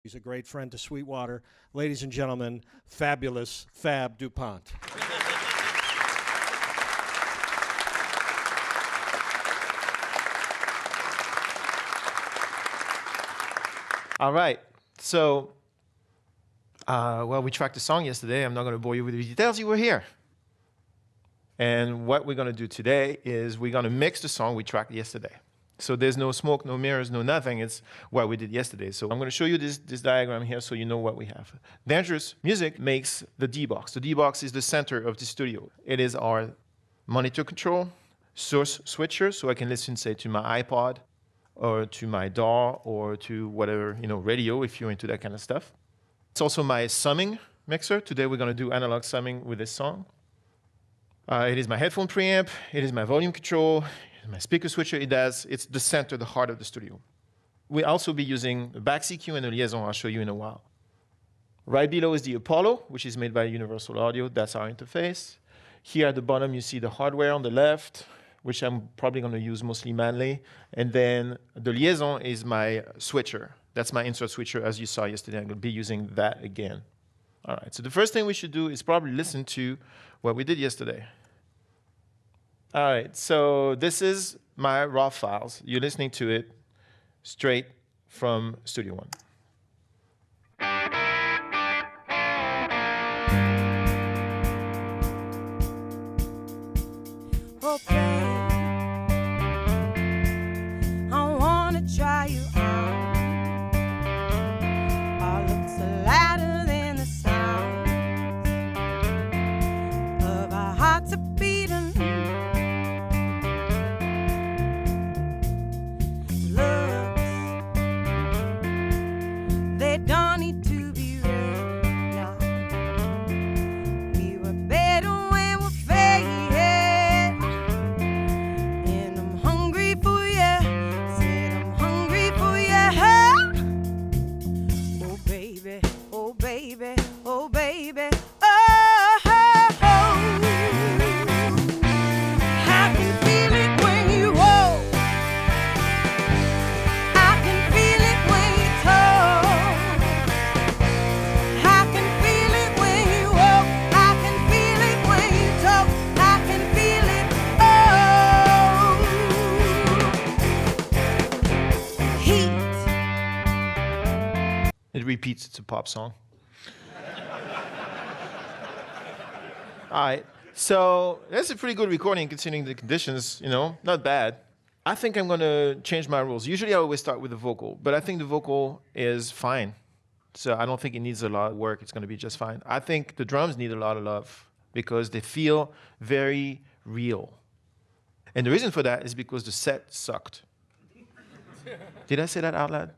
He's a great friend to Sweetwater. Ladies and gentlemen, fabulous Fab DuPont. All right. So, well, we tracked the song yesterday. I'm not going to bore you with the details. You were here. And what we're going to do today is we're going to mix the song we tracked yesterday. So there's no smoke, no mirrors, no nothing. It's what we did yesterday. So I'm going to show you this diagram here so you know what we have. Dangerous Music makes the D-Box. The D-Box is the center of the studio. It is our monitor control, source switcher, so I can listen, say, to my iPod or to my DAW or to whatever, radio if you're into that kind of stuff. It's also my summing mixer. Today we're going to do analog summing with this song. It is my headphone preamp. It is my volume control. My speaker switcher, it's the center, the heart of the studio. We'll also be using a back CQ and a liaison I'll show you in a while. Right below is the Apollo, which is made by Universal Audio. That's our interface. Here at the bottom, you see the hardware on the left, which I'm probably going to use mostly manually. And then the liaison is my switcher. That's my insert switcher, as you saw yesterday. I'm going to be using that again. All right, so the first thing we should do is probably listen to what we did yesterday. All right, so this is my raw files. You're listening to it straight from Studio One. Okay, I wanna try you on. Our looks are louder than the sound of our hearts are beating. They don't need to be read now. We were better when we're faded. And I'm hungry for you. Said I'm hungry for you. Oh baby, oh baby, oh baby. Oh, oh, oh. I can feel it when you hold. I can feel it when you talk. I can feel it when you walk. I can feel it when you talk. I can feel it. Oh, heat. It repeats, it's a pop song. All right, so that's a pretty good recording considering the conditions, not bad. I think I'm going to change my rules. Usually I always start with the vocal, but I think the vocal is fine. So I don't think it needs a lot of work. It's going to be just fine. I think the drums need a lot of love because they feel very real. And the reason for that is because the set sucked. Did I say that out loud?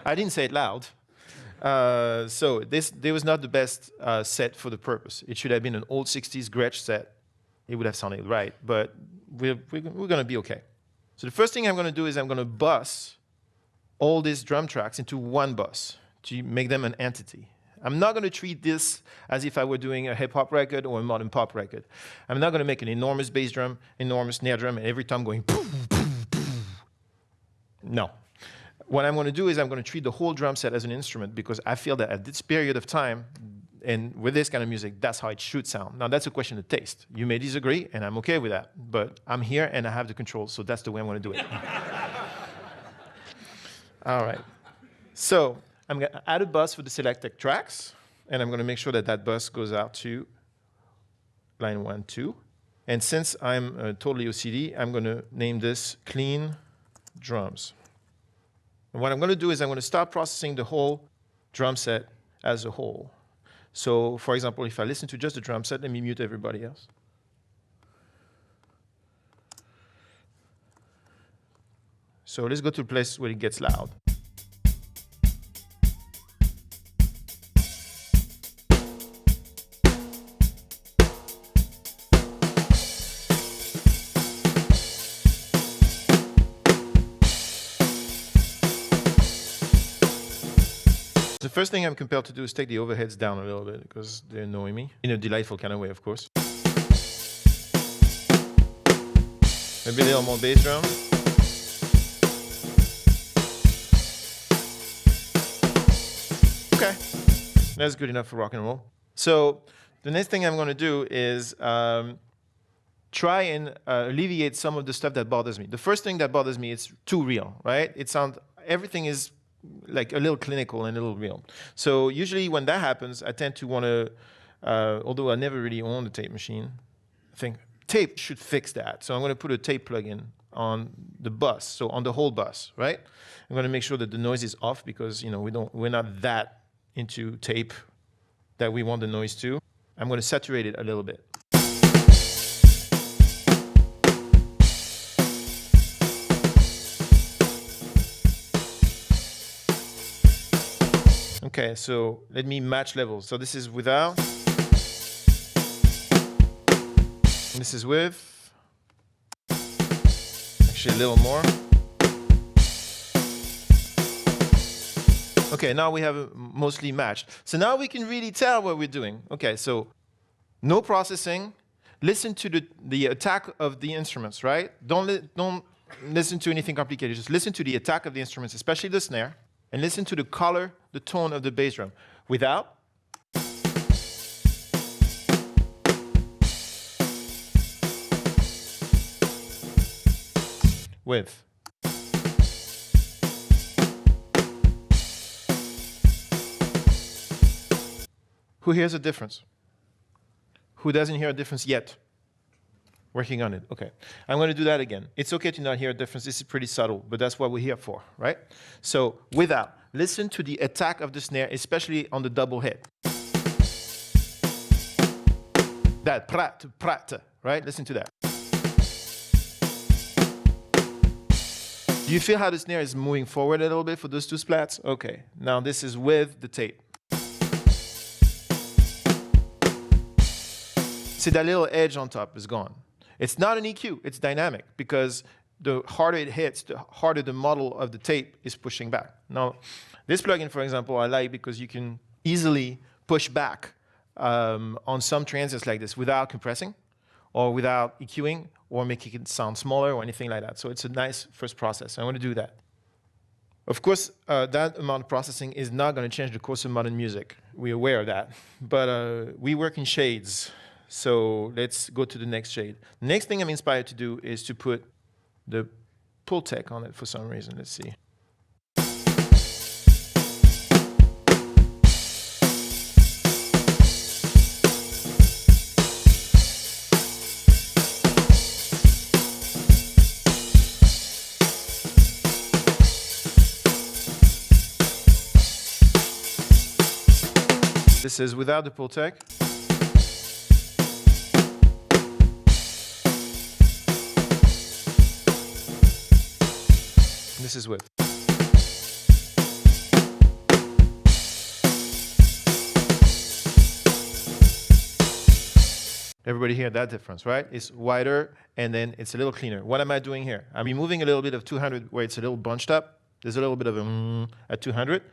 I didn't say it loud. So this was not the best set for the purpose. It should have been an old 60s Gretsch set. It would have sounded right, but we're going to be okay. So the first thing I'm going to do is I'm going to bus all these drum tracks into one bus to make them an entity. I'm not going to treat this as if I were doing a hip-hop record or a modern pop record. I'm not going to make an enormous bass drum, enormous snare drum, and every time going poof, poof, poof. No. What I'm going to do is I'm going to treat the whole drum set as an instrument because I feel that at this period of time, and with this kind of music, that's how it should sound. Now, that's a question of taste. You may disagree, and I'm okay with that. But I'm here, and I have the control, so that's the way I'm going to do it. All right. So I'm going to add a bus for the selected tracks, and I'm going to make sure that that bus goes out to line 1, 2. And since I'm totally OCD, I'm going to name this Clean Drums. And what I'm going to do is I'm going to start processing the whole drum set as a whole. So, for example, if I listen to just the drum set, let me mute everybody else. So let's go to a place where it gets loud. The first thing I'm compelled to do is take the overheads down a little bit because they're annoying me, in a delightful kind of way, of course. Maybe a little more bass drum. Okay, that's good enough for rock and roll. So the next thing I'm going to do is try and alleviate some of the stuff that bothers me. The first thing that bothers me is too real, right? Everything is like a little clinical and a little real. So usually when that happens, I tend to want to, although I never really owned a tape machine, I think tape should fix that. So I'm going to put a tape plug-in on the bus, so on the whole bus, right? I'm going to make sure that the noise is off because we're not that into tape that we want the noise to. I'm going to saturate it a little bit. Okay, so let me match levels. So this is without. This is with. Actually, a little more. Okay, now we have it mostly matched. So now we can really tell what we're doing. Okay, so no processing. Listen to the attack of the instruments, right? Don't listen to anything complicated. Just listen to the attack of the instruments, especially the snare, and listen to the color, the tone of the bass drum. Without. With. Who hears a difference? Who doesn't hear a difference yet? Working on it. Okay. I'm going to do that again. It's okay to not hear a difference. This is pretty subtle, but that's what we're here for, right? So without. Listen to the attack of the snare, especially on the double hit. That prat, prat, right? Listen to that. Do you feel how the snare is moving forward a little bit for those two splats? Okay. Now this is with the tape. See, that little edge on top is gone. It's not an EQ, it's dynamic because the harder it hits, the harder the model of the tape is pushing back. Now, this plugin, for example, I like because you can easily push back on some transients like this without compressing or without EQing or making it sound smaller or anything like that. So it's a nice first process. I want to do that. Of course, that amount of processing is not going to change the course of modern music. We're aware of that. But we work in shades. So let's go to the next shade. The next thing I'm inspired to do is to put the pull tech on it for some reason. Let's see. This is without the pull tech. This is with. Everybody hear that difference, right? It's wider and then it's a little cleaner. What am I doing here? I'm removing a little bit of 200 where it's a little bunched up. There's a little bit of a at 200.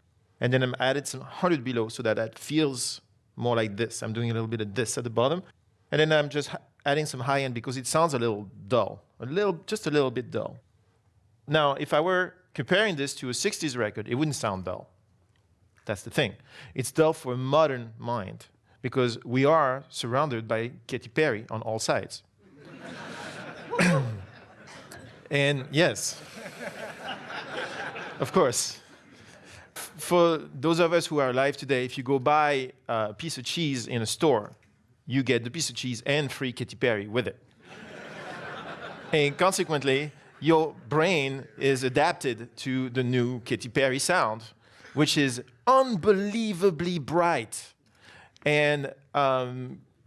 And then I'm adding some 100 below so that it feels more like this. I'm doing a little bit of this at the bottom. And then I'm just adding some high end because it sounds a little dull, just a little bit dull. Now, if I were comparing this to a 60s record, it wouldn't sound dull. That's the thing. It's dull for a modern mind because we are surrounded by Katy Perry on all sides. And yes, of course. For those of us who are alive today, if you go buy a piece of cheese in a store, you get the piece of cheese and free Katy Perry with it. And consequently, your brain is adapted to the new Katy Perry sound, which is unbelievably bright. And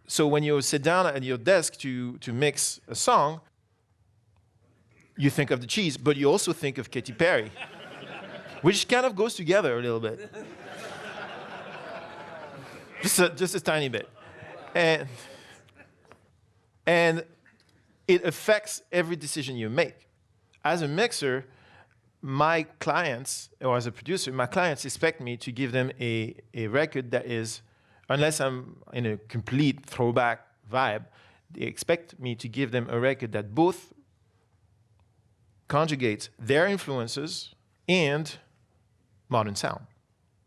so when you sit down at your desk to mix a song, you think of the cheese, but you also think of Katy Perry, which kind of goes together a little bit. Just a tiny bit. And it affects every decision you make. As a mixer, my clients, or as a producer, my clients expect me to give them a record that is, unless I'm in a complete throwback vibe, they expect me to give them a record that both conjugates their influences and modern sound.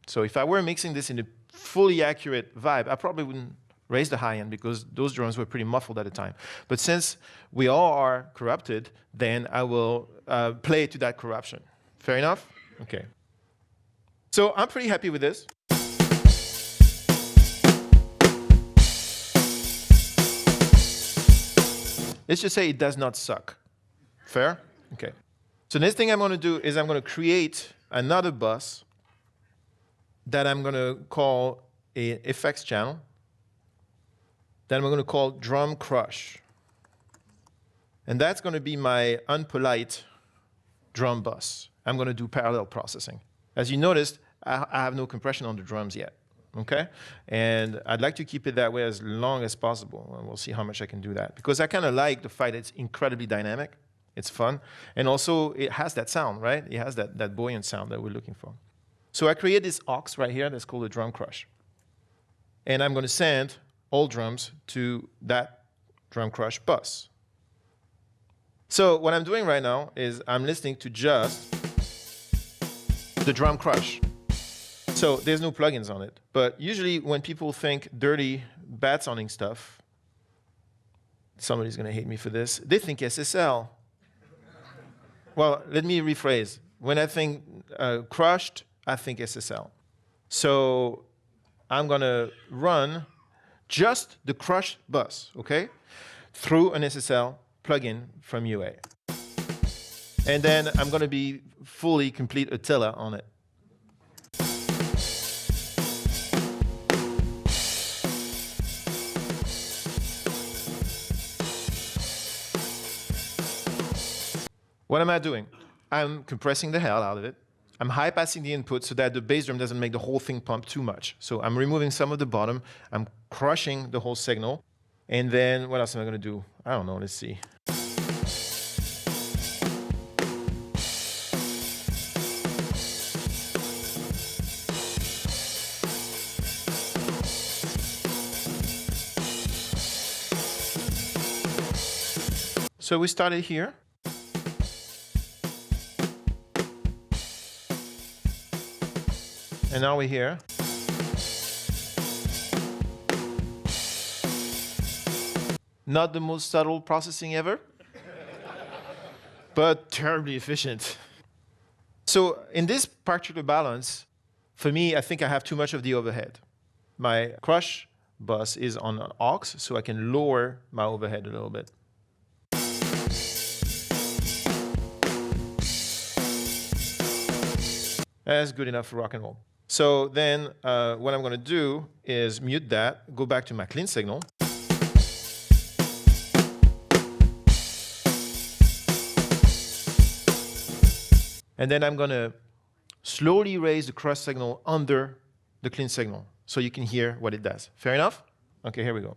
So if I were mixing this in a fully accurate vibe, I probably wouldn't raise the high end because those drums were pretty muffled at the time. But since we all are corrupted, then I will play to that corruption. Fair enough? Okay. So I'm pretty happy with this. Let's just say it does not suck. Fair? Okay. So next thing I'm going to do is I'm going to create another bus that I'm going to call an effects channel that I'm going to call drum crush. And that's going to be my unpolite drum bus. I'm going to do parallel processing. As you noticed, I have no compression on the drums yet. Okay? And I'd like to keep it that way as long as possible. And we'll see how much I can do that. Because I kind of like the fact that it's incredibly dynamic. It's fun. And also, it has that sound, right? It has that buoyant sound that we're looking for. So I create this aux right here that's called a drum crush. And I'm going to send all drums to that drum crush bus. So what I'm doing right now is I'm listening to just the drum crush. So there's no plugins on it. But usually when people think dirty, bad sounding stuff, somebody's going to hate me for this, they think SSL. Well, let me rephrase. When I think crushed, I think SSL. So I'm going to run just the crush bus, okay, through an SSL plugin from UA. And then I'm going to be fully complete Attila on it. What am I doing? I'm compressing the hell out of it. I'm high passing the input so that the bass drum doesn't make the whole thing pump too much. So I'm removing some of the bottom. I'm crushing the whole signal. And then what else am I going to do? I don't know. Let's see. So we started here. And now we're here. Not the most subtle processing ever, but terribly efficient. So in this particular balance, for me, I think I have too much of the overhead. My crush bus is on an aux, so I can lower my overhead a little bit. That's good enough for rock and roll. So then what I'm going to do is mute that, go back to my clean signal. And then I'm going to slowly raise the crush signal under the clean signal so you can hear what it does. Fair enough? Okay, here we go.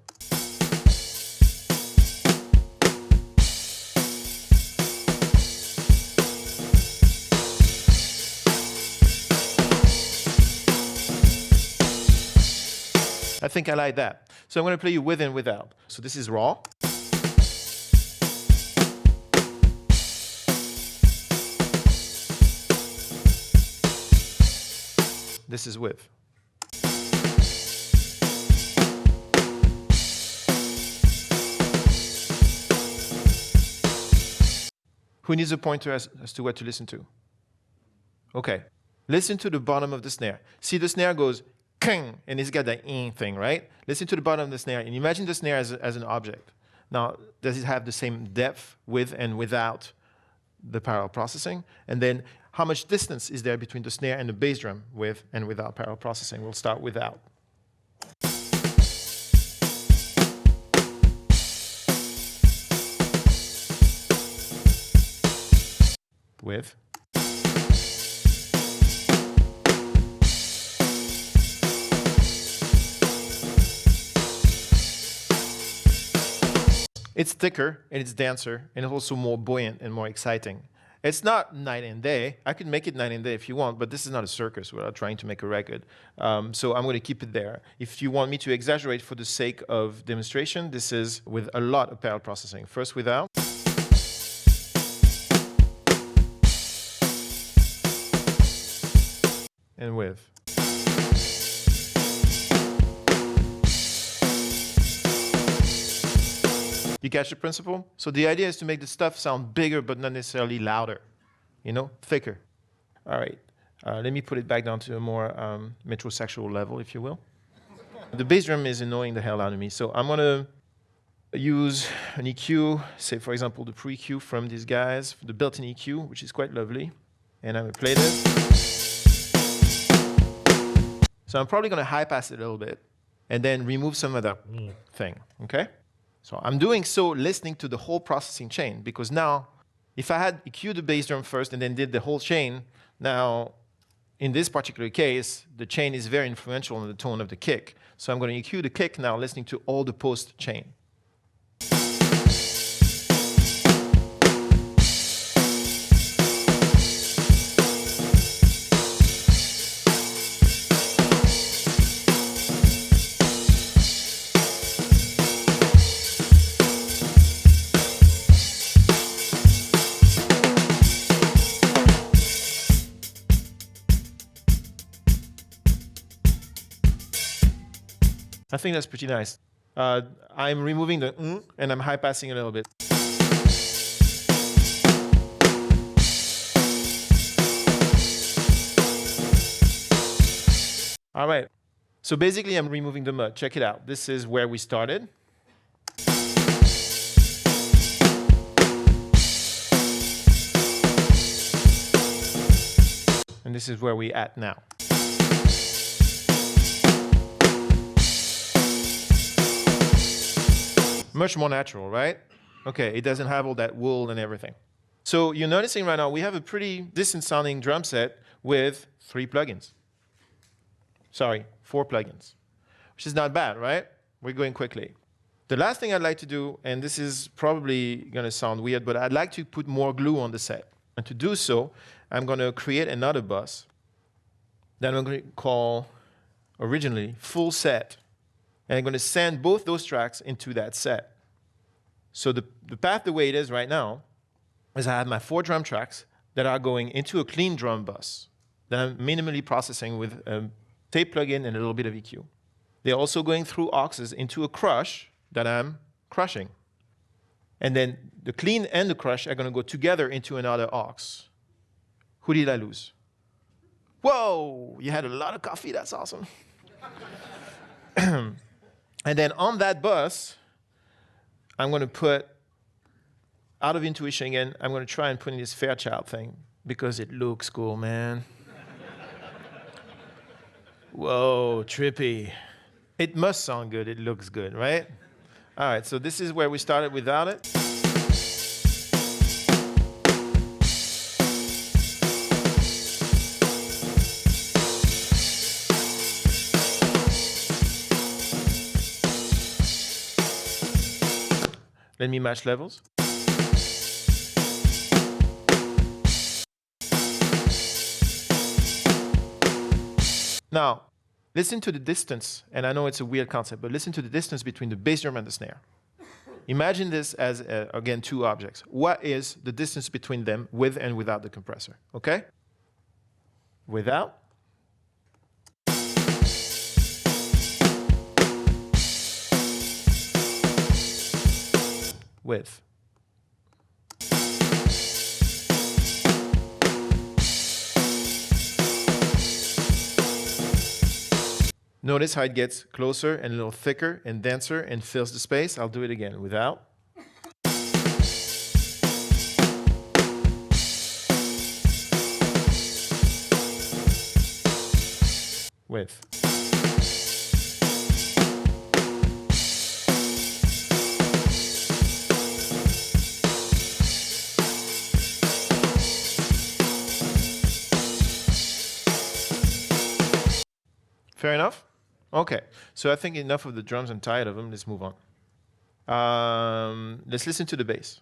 I think I like that. So I'm going to play you with and without. So this is raw. This is with. Who needs a pointer as to what to listen to? Okay. Listen to the bottom of the snare. See, the snare goes king, and it's got that thing, right? Listen to the bottom of the snare, and imagine the snare as an object. Now, does it have the same depth with and without the parallel processing? And then how much distance is there between the snare and the bass drum with and without parallel processing? We'll start without. With. It's thicker, and it's denser, and it's also more buoyant and more exciting. It's not night and day. I could make it night and day if you want, but this is not a circus. We're not trying to make a record. So I'm going to keep it there. If you want me to exaggerate for the sake of demonstration, this is with a lot of parallel processing. First without. And with. You catch the principle? So the idea is to make the stuff sound bigger, but not necessarily louder, thicker. All right. Let me put it back down to a more metrosexual level, if you will. The bass drum is annoying the hell out of me. So I'm going to use an EQ, say, for example, the pre-EQ from these guys, the built-in EQ, which is quite lovely. And I'm going to play this. So I'm probably going to high pass it a little bit and then remove some of the thing, okay? So I'm doing so listening to the whole processing chain, because now if I had EQ'd the bass drum first and then did the whole chain, now in this particular case, the chain is very influential on the tone of the kick. So I'm going to EQ the kick now, listening to all the post chain. I think that's pretty nice. I'm removing the and I'm high passing a little bit. All right. So basically, I'm removing the mud. Check it out. This is where we started. And this is where we're at now. Much more natural, right? Okay, it doesn't have all that wool and everything. So you're noticing right now we have a pretty decent sounding drum set with 3 plugins. Sorry, 4 plugins, which is not bad, right? We're going quickly. The last thing I'd like to do, and this is probably going to sound weird, but I'd like to put more glue on the set. And to do so, I'm going to create another bus that I'm going to call originally full set. And I'm going to send both those tracks into that set. So the path, the way it is right now, is I have my 4 drum tracks that are going into a clean drum bus that I'm minimally processing with a tape plugin and a little bit of EQ. They're also going through auxes into a crush that I'm crushing. And then the clean and the crush are going to go together into another aux. Who did I lose? Whoa, you had a lot of coffee. That's awesome. And then on that bus, I'm going to put, out of intuition again, I'm going to try and put in this Fairchild thing because it looks cool, man. Whoa, trippy. It must sound good. It looks good, right? All right, so this is where we started without it. Let me match levels. Now, listen to the distance, and I know it's a weird concept, but listen to the distance between the bass drum and the snare. Imagine this as, again, 2 objects. What is the distance between them with and without the compressor? Okay? Without. With. Notice how it gets closer and a little thicker and denser and fills the space. I'll do it again. Without. With. Fair enough? Okay, so I think enough of the drums. I'm tired of them. Let's move on. Let's listen to the bass.